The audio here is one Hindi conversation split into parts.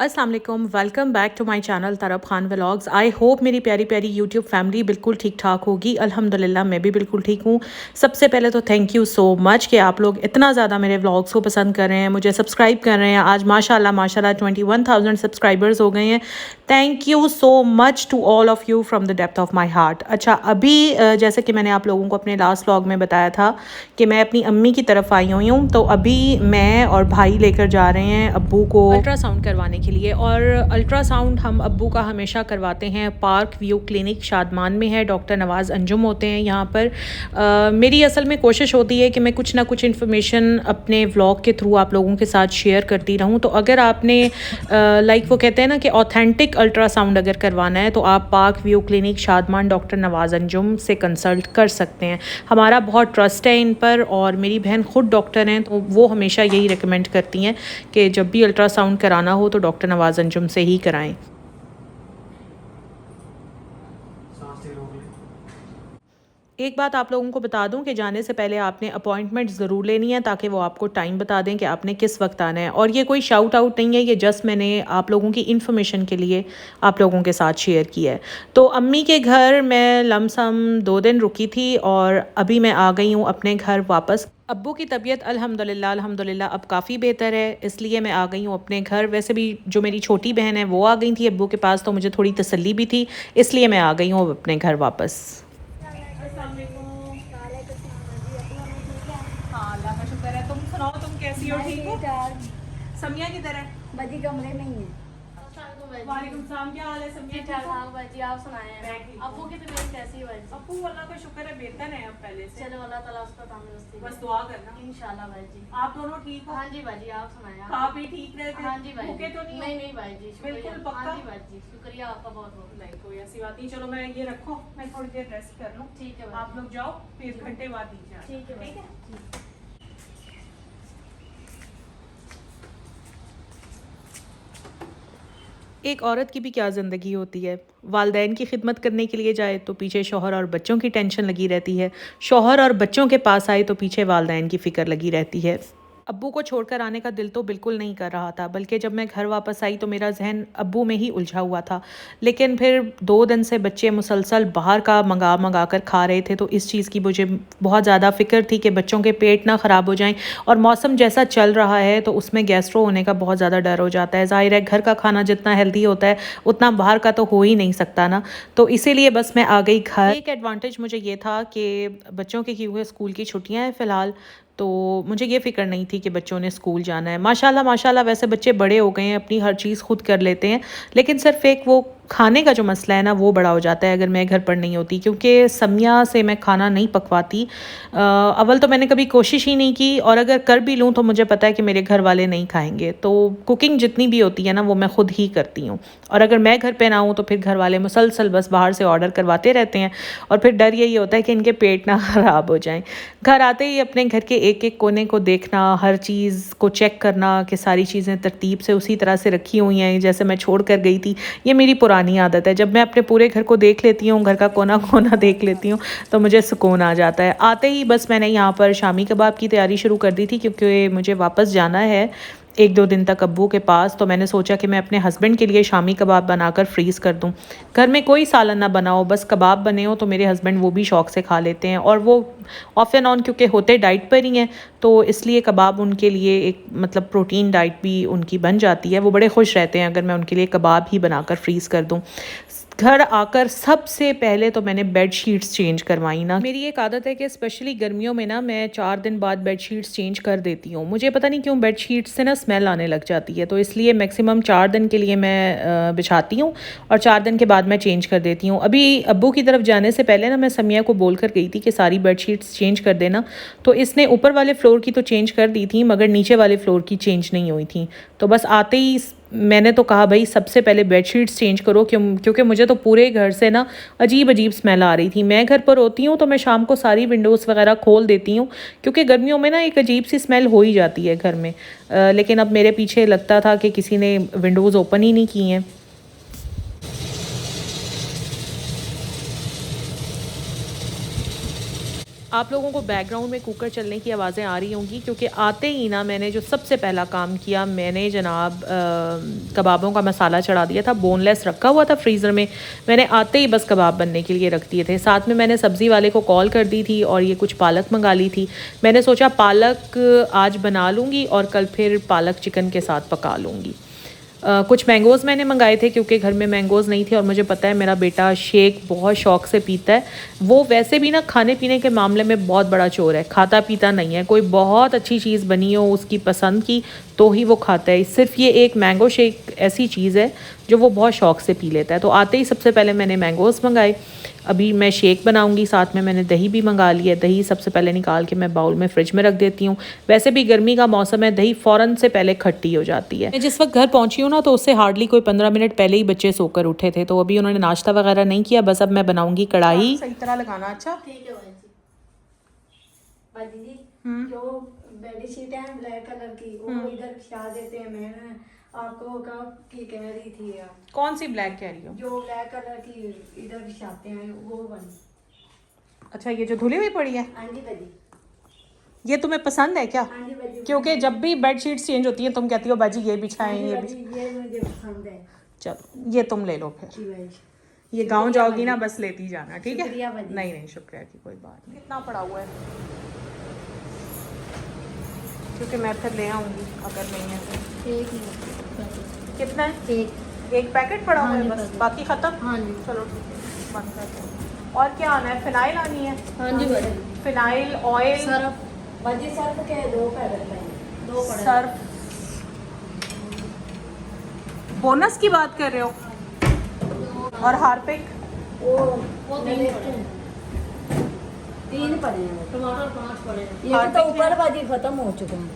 अस्सलाम वालेकुम, welcome back to my channel Tarab Khan vlogs. I hope मेरी प्यारी प्यारी यूट्यूब फैमिली बिल्कुल ठीक ठाक होगी। अल्हम्दुलिल्लाह मैं भी बिल्कुल ठीक हूँ। सबसे पहले तो थैंक यू सो मच कि आप लोग इतना ज़्यादा मेरे व्लॉग्स को पसंद कर रहे हैं, मुझे सब्सक्राइब कर रहे हैं। आज माशाल्लाह माशाल्लाह 21,000 सब्सक्राइबर्स हो गए हैं। Thank you so much to all of you from the depth of my heart. अच्छा, अभी जैसे कि मैंने आप लोगों को अपने लास्ट व्लॉग में बताया था कि मैं अपनी अम्मी की तरफ आई हुई हूँ, तो अभी मैं और भाई लेकर जा रहे हैं अब्बू को अल्ट्रासाउंड करवाने के लिए। और अल्ट्रासाउंड हम अब्बू का हमेशा करवाते हैं पार्क व्यू क्लिनिक शादमान में है। डॉक्टर नवाज़ अंजुम होते हैं यहाँ पर। मेरी असल में कोशिश होती है कि मैं कुछ ना कुछ इन्फॉर्मेशन अपने व्लॉग के थ्रू आप लोगों के साथ शेयर करती रहूँ। तो अगर आपने लाइक वो कहते हैं ना कि ऑथेंटिक अल्ट्रासाउंड अगर करवाना है तो आप park view clinic Shadman doctor Nawaz Anjum से कंसल्ट कर सकते हैं। हमारा बहुत ट्रस्ट है इन पर, और मेरी बहन खुद डॉक्टर हैं तो वो हमेशा यही रिकमेंड करती हैं कि जब भी अल्ट्रासाउंड कराना हो तो डॉक्टर नवाज़ अंजुम से ही कराएं। एक बात आप लोगों को बता दूं कि जाने से पहले आपने अपॉइंटमेंट ज़रूर लेनी है, ताकि वो आपको टाइम बता दें कि आपने किस वक्त आना है। और ये कोई शाउट आउट नहीं है, ये जस्ट मैंने आप लोगों की इन्फॉर्मेशन के लिए आप लोगों के साथ शेयर किया है। तो अम्मी के घर मैं लमसम 2 दिन रुकी थी और अभी मैं आ गई हूँ अपने घर वापस। अब्बू की तबीयत अल्हम्दुलिल्लाह अल्हम्दुलिल्लाह अब काफ़ी बेहतर है, इसलिए मैं आ गई हूँ अपने घर। वैसे भी जो मेरी छोटी बहन है वो आ गई थी अब्बू के पास, तो मुझे थोड़ी तसल्ली भी थी, इसलिए मैं आ गई हूँ अपने घर वापस। हाँ, अल्लाह का शुक्र है। तुम सुनाओ, तुम कैसी हो? ठीक हो? समिया किधर है? बजी कमरे में ही है। वालेकुम सलाम, क्या हाल है समिया? ठीक ठाक हाँ बाजी, आप सुनाएं। अब्बू की तबीयत कैसी है बाजी? अब्बू अल्लाह का शुक्र है बेहतर है अब पहले से। चलो अल्लाह ताला उसको तंदुरुस्ती बस दुआ करना इंशाल्लाह बाजी। आप दोनों ठीक हो? हाँ जी बाजी, आप सुनाएं। खा पी ठीक रहते? हाँ जी बाजी। भूखे तो नहीं हो? नहीं बाजी, बिल्कुल शुक्रिया। पक्का? हाँ जी बाजी, शुक्रिया आपका बहुत बहुत। नहीं कोई ऐसी बात नहीं। चलो मैं ये रखो, मैं थोड़ी देर रेस्ट कर लूँ। ठीक है आप लोग जाओ, फिर घंटे बाद दीजिए। ठीक है ठीक है। एक औरत की भी क्या ज़िंदगी होती है। वालदैन की खिदमत करने के लिए जाए तो पीछे शौहर और बच्चों की टेंशन लगी रहती है, शौहर और बच्चों के पास आए तो पीछे वालदैन की फ़िक्र लगी रहती है। अब्बू को छोड़कर आने का दिल तो बिल्कुल नहीं कर रहा था, बल्कि जब मैं घर वापस आई तो मेरा जहन अब्बू में ही उलझा हुआ था। लेकिन फिर 2 दिन से बच्चे मुसलसल बाहर का मंगा कर खा रहे थे, तो इस चीज़ की मुझे बहुत ज़्यादा फ़िक्र थी कि बच्चों के पेट ना ख़राब हो जाएं। और मौसम जैसा चल रहा है तो उसमें गैस्ट्रो होने का बहुत ज़्यादा डर हो जाता है। ज़ाहिर है घर का खाना जितना हेल्दी होता है उतना बाहर का तो हो ही नहीं सकता ना। तो इसीलिए बस मैं आ गई घर। एक एडवांटेज मुझे ये था कि बच्चों की क्योंकि स्कूल की छुट्टियाँ हैं फ़िलहाल, तो मुझे ये फ़िक्र नहीं थी कि बच्चों ने स्कूल जाना है। माशाल्लाह माशाल्लाह वैसे बच्चे बड़े हो गए हैं, अपनी हर चीज़ खुद कर लेते हैं, लेकिन सिर्फ एक वो खाने का जो मसला है ना वो बड़ा हो जाता है अगर मैं घर पर नहीं होती, क्योंकि समिया से मैं खाना नहीं पकवाती। अव्वल तो मैंने कभी कोशिश ही नहीं की, और अगर कर भी लूँ तो मुझे पता है कि मेरे घर वाले नहीं खाएंगे। तो कुकिंग जितनी भी होती है ना वो मैं खुद ही करती हूँ, और अगर मैं घर पे ना हूँ तो फिर घर वाले मुसलसल बस बाहर से ऑर्डर करवाते रहते हैं, और फिर डर यही होता है कि इनके पेट ना ख़राब हो जाएं। घर आते ही अपने घर के एक एक कोने को देखना, हर चीज़ को चेक करना कि सारी चीज़ें तरतीब से उसी तरह से रखी हुई हैं जैसे मैं छोड़ कर गई थी। ये मेरी पुरानी आदत है, जब मैं अपने पूरे घर को देख लेती हूँ, घर का कोना कोना देख लेती हूँ, तो मुझे सुकून आ जाता है। आते ही बस मैंने यहाँ पर शामी कबाब की तैयारी शुरू कर दी थी, क्योंकि मुझे वापस जाना है 1-2 दिन तक अब्बू के पास। तो मैंने सोचा कि मैं अपने हस्बैंड के लिए शामी कबाब बनाकर फ्रीज़ कर दूं। घर में कोई सालन ना बना हो, बस कबाब बने हो तो मेरे हस्बैंड वो भी शौक़ से खा लेते हैं, और वो ऑफ एंड ऑन क्योंकि होते डाइट पर ही हैं तो इसलिए कबाब उनके लिए एक मतलब प्रोटीन डाइट भी उनकी बन जाती है। वो बड़े खुश रहते हैं अगर मैं उनके लिए कबाब ही बनाकर फ्रीज़ कर दूँ। घर आकर सबसे पहले तो मैंने बेड शीट्स चेंज करवाई ना। मेरी एक आदत है कि स्पेशली गर्मियों में ना मैं 4 दिन बाद बेड शीट्स चेंज कर देती हूँ। मुझे पता नहीं क्यों बेड शीट्स से ना स्मेल आने लग जाती है, तो इसलिए मैक्सिमम 4 दिन के लिए मैं बिछाती हूँ और 4 दिन के बाद मैं चेंज कर देती हूँ। अभी अब्बू की तरफ जाने से पहले ना मैं समिया को बोल कर गई थी कि सारी बेड शीट्स चेंज कर देना, तो इसने ऊपर वाले फ्लोर की तो चेंज कर दी थी मगर नीचे वाले फ्लोर की चेंज नहीं हुई थी। तो बस आते ही मैंने तो कहा भाई सबसे पहले बेडशीट्स चेंज करो, क्योंकि मुझे तो पूरे घर से ना अजीब अजीब स्मेल आ रही थी। मैं घर पर होती हूँ तो मैं शाम को सारी विंडोज़ वगैरह खोल देती हूँ, क्योंकि गर्मियों में ना एक अजीब सी स्मेल हो ही जाती है घर में। लेकिन अब मेरे पीछे लगता था कि किसी ने विंडोज़ ओपन ही नहीं की हैं। आप लोगों को बैकग्राउंड में कुकर चलने की आवाज़ें आ रही होंगी क्योंकि आते ही ना मैंने जो सबसे पहला काम किया, मैंने जनाब कबाबों का मसाला चढ़ा दिया था। बोनलेस रखा हुआ था फ्रीज़र में, मैंने आते ही बस कबाब बनने के लिए रख दिए थे। साथ में मैंने सब्ज़ी वाले को कॉल कर दी थी और ये कुछ पालक मंगा ली थी। मैंने सोचा पालक आज बना लूँगी और कल फिर पालक चिकन के साथ पका लूँगी। कुछ मैंगोज़ मैंने मंगाए थे क्योंकि घर में मैंगोज़ नहीं थे और मुझे पता है मेरा बेटा शेक बहुत शौक़ से पीता है। वो वैसे भी ना खाने पीने के मामले में बहुत बड़ा चोर है, खाता पीता नहीं है। कोई बहुत अच्छी चीज़ बनी हो उसकी पसंद की तो ही वो खाता है। सिर्फ ये एक मैंगो शेक ऐसी चीज़ है जो वो बहुत शौक़ से पी लेता है। तो आते ही सबसे पहले मैंने मैंगोज़ मंगाए। अभी मैं शेक बनाऊंगी, साथ में मैंने दही भी मंगा ली है। दही सबसे पहले निकाल के मैं बाउल में फ्रिज में रख देती हूँ। वैसे भी गर्मी का मौसम है, दही फ़ौरन से पहले खट्टी हो जाती है। मैं जिस वक्त घर पहुँची हूँ ना तो उससे हार्डली कोई 15 मिनट पहले ही बच्चे सोकर उठे थे, तो अभी उन्होंने नाश्ता वगैरह नहीं किया। बस अब मैं बनाऊंगी कढ़ाई। सही तरह लगाना। अच्छा ठीक है बाजी जी, जो बेडशीट है ब्लैक कलर की वो इधर बिछा देते हैं। मैं आपको कब की कह रही थी यार। कौन सी ब्लैक कह रही हो? जो ब्लैक कलर की इधर बिछाते हैं वो वाली। अच्छा, ये जो धुली हुई पड़ी है? हाँ जी बाजी। ये तुम्हें पसंद है क्या? हाँ जी बाजी। क्योंकि जब भी बेडशीट्स चेंज होती हैं तुम कहती हो बाजी ये बिछाएं, हाँ ये ये मुझे पसंद है। चलो ये तुम ले लो फिर। जी बाजी। ये गांव जाओगी ना बस लेती जाना, ठीक है? शुक्रिया बाजी। नहीं नहीं शुक्रिया की कोई बात नहीं। कितना पड़ा हुआ है? क्योंकि मैं फिर ले आऊँगी अगर नहीं है तो। एक ही। कितना है? एक पैकेट पड़ा हुआ है बस, बाकी ख़त्म? हाँ जी। चलो ठीक है, बंद कर दो। और क्या आना है? फिनाइल आनी है? हाँ जी बाजी। फिनाइल, ऑयल, सर्फ बाजी। सर्फ के 2 पैकेट लाए, 2 पड़े। सर्फ। बोनस की बात कर रहे हो? और हार्पिक? वो 3 पड़े हैं। टमाटर 5 पड़े हैं। ये तो ऊपर बाजी खत्म हो चुके हैं।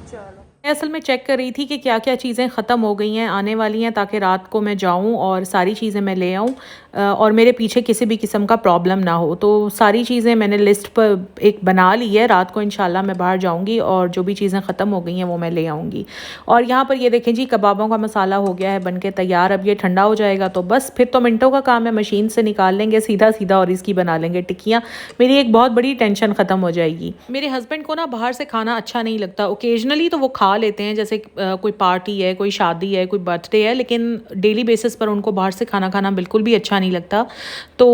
चलो मैं असल में चेक कर रही थी कि क्या क्या चीज़ें ख़त्म हो गई हैं, आने वाली हैं, ताकि रात को मैं जाऊं और सारी चीज़ें मैं ले आऊं और मेरे पीछे किसी भी किस्म का प्रॉब्लम ना हो। तो सारी चीज़ें मैंने लिस्ट पर एक बना ली है। रात को इंशाल्लाह मैं बाहर जाऊंगी और जो भी चीज़ें ख़त्म हो गई हैं वो मैं ले आऊँगी। और यहाँ पर ये देखें जी, कबाबों का मसाला हो गया है बन के तैयार। अब ये ठंडा हो जाएगा तो बस फिर तो मिनटों का काम है, मशीन से निकाल लेंगे सीधा सीधा और इसकी बना लेंगे टिक्कियाँ। मेरी एक बहुत बड़ी टेंशन ख़त्म हो जाएगी। मेरे हस्बैंड को ना बाहर से खाना अच्छा नहीं लगता। ओकेजनली तो वो खा लेते हैं, जैसे कोई पार्टी है, कोई शादी है, कोई बर्थडे है, लेकिन डेली बेसिस पर उनको बाहर से खाना खाना बिल्कुल भी अच्छा नहीं लगता। तो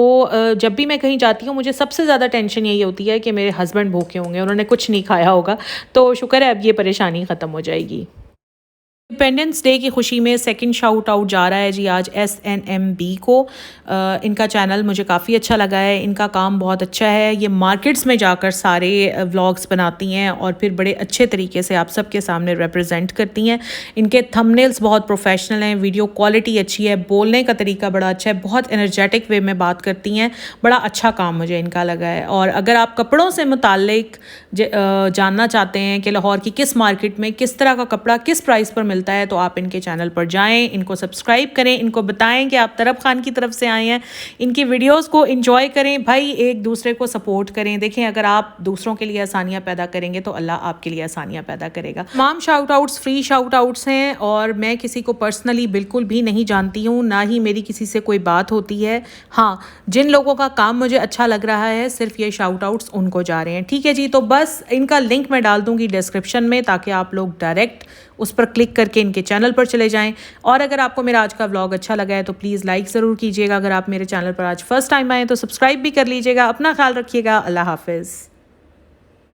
जब भी मैं कहीं जाती हूँ मुझे सबसे ज़्यादा टेंशन यही होती है कि मेरे हस्बैंड भूखे होंगे, उन्होंने कुछ नहीं खाया होगा। तो शुक्र है अब ये परेशानी ख़त्म हो जाएगी। इंडिपेंडेंस डे की खुशी में सेकंड शाउट आउट जा रहा है जी आज SNMB को। इनका चैनल मुझे काफ़ी अच्छा लगा है, इनका काम बहुत अच्छा है। ये मार्केट्स में जाकर सारे व्लॉग्स बनाती हैं और फिर बड़े अच्छे तरीके से आप सबके सामने रिप्रेजेंट करती हैं। इनके थंबनेल्स बहुत प्रोफेशनल हैं, वीडियो क्वालिटी अच्छी है, बोलने का तरीका बड़ा अच्छा है, बहुत एनर्जेटिक वे में बात करती हैं। बड़ा अच्छा काम मुझे इनका लगा है। और अगर आप कपड़ों से मुताल्लिक जानना चाहते हैं कि लाहौर की किस मार्केट में किस तरह का कपड़ा किस प्राइस पर मिलता है तो आप इनके चैनल पर जाएं, इनको सब्सक्राइब करें, इनको बताएं कि आप तरफ खान की तरफ से आए हैं। इनकी वीडियोस को एंजॉय करें भाई, एक दूसरे को सपोर्ट करें। देखें अगर आप दूसरों के लिए आसानियां पैदा करेंगे तो अल्लाह आपके लिए आसानियां पैदा करेगा। तमाम shout outs free shout outs हैं और मैं किसी को पर्सनली बिल्कुल भी नहीं जानती हूँ, ना ही मेरी किसी से कोई बात होती है। हाँ, जिन लोगों का काम मुझे अच्छा लग रहा है सिर्फ ये शाउट आउट्स उनको जा रहे हैं। ठीक है जी, तो बस इनका लिंक मैं डाल दूंगी डिस्क्रिप्शन में ताकि आप लोग डायरेक्ट उस पर क्लिक करके इनके चैनल पर चले जाएं। और अगर आपको मेरा आज का व्लॉग अच्छा लगा है तो प्लीज़ लाइक ज़रूर कीजिएगा। अगर आप मेरे चैनल पर आज फर्स्ट टाइम आए तो सब्सक्राइब भी कर लीजिएगा। अपना ख्याल रखिएगा। अल्लाह हाफिज़।